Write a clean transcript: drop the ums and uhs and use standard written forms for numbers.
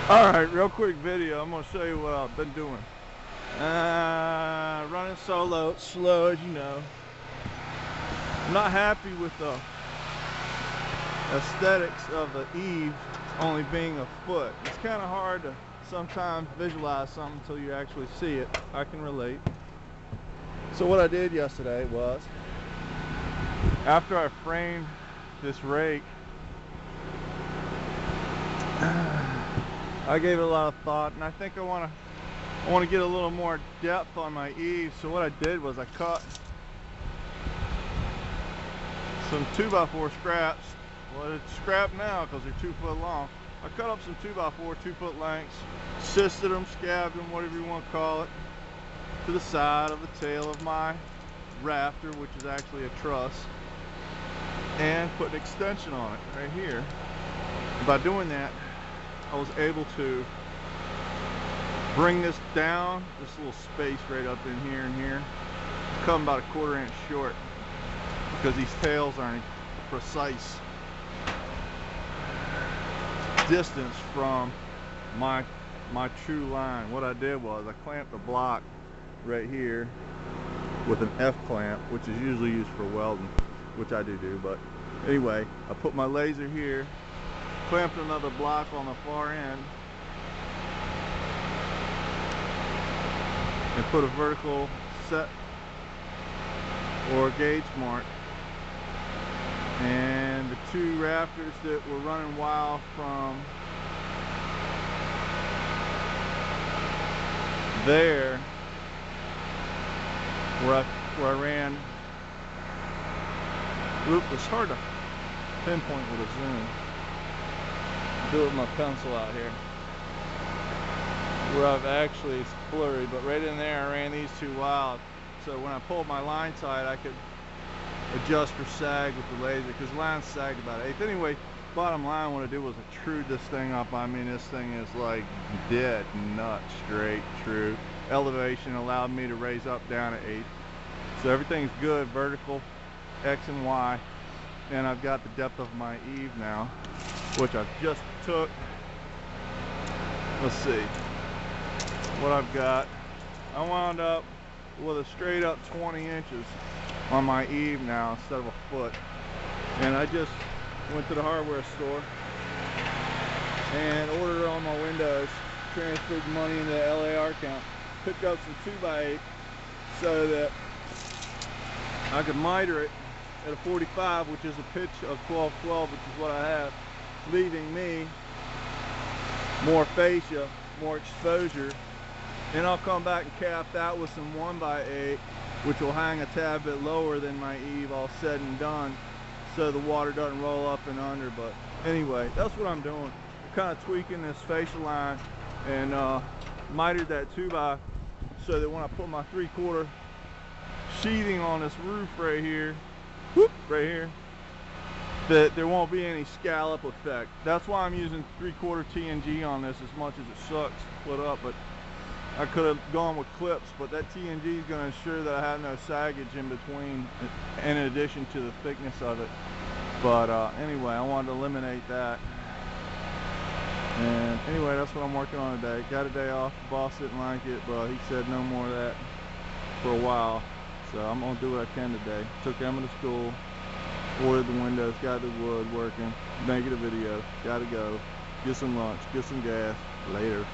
Alright, real quick video. I'm going to show you what I've been doing. Running solo, slow as you know. I'm not happy with the aesthetics of the eave only being a foot. It's kind of hard to sometimes visualize something until you actually see it. I can relate. So what I did yesterday was, after I framed this rake, I gave it a lot of thought, and I think I want to get a little more depth on my eave. So what I did was I cut some 2x4 scraps. Well, it's scrap now because they're 2 foot long. I cut up some 2x4 2 foot lengths, sisted them, scabbed them, whatever you want to call it, to the side of the tail of my rafter, which is actually a truss, and put an extension on it right here. And by doing that, I was able to bring this down, this little space right up in here and here, come about a 1/4 inch short, because these tails aren't precise distance from my true line. What I did was I clamped the block right here with an F clamp, which is usually used for welding, which I do, but anyway, I put my laser here, clamped another block on the far end, and put a vertical set or gauge mark, and the 2 rafters that were running wild from there where I ran. Oop, it's hard to pinpoint with a zoom. Do it with my pencil out here. Where I've actually, it's blurry, but right in there I ran these 2 wild. So when I pulled my line tight, I could adjust for sag with the laser, because the line sagged about 1/8. Anyway, bottom line, what I did was I trued this thing up. I mean, this thing is like dead nut straight true. Elevation allowed me to raise up down at 1/8. So everything's good, vertical, X and Y. And I've got the depth of my eave now, which I've just took. Let's see what I've got. I wound up with a straight up 20 inches on my eave now instead of a foot. And I just went to the hardware store and ordered all my windows, transferred money into the LAR account, picked up some 2x8 so that I could miter it at a 45, which is a pitch of 12/12, which is what I have, leaving me more fascia, more exposure. And I'll come back and cap that with some 1x8, which will hang a tad bit lower than my eave, all said and done, so the water doesn't roll up and under. But anyway, that's what I'm doing. I'm kind of tweaking this fascia line and mitered that 2x, so that when I put my 3/4 sheathing on this roof right here, whoop, right here, that there won't be any scallop effect. That's why I'm using 3/4 TNG on this, as much as it sucks to put up. But I could have gone with clips, but that TNG is going to ensure that I have no saggage in between, in addition to the thickness of it. But anyway, I wanted to eliminate that. And anyway, that's what I'm working on today. Got a day off. The boss didn't like it, but he said no more of that for a while. So I'm going to do what I can today. Took Emma to school, ordered the windows, got the wood working, making a video, gotta go, get some lunch, get some gas, later.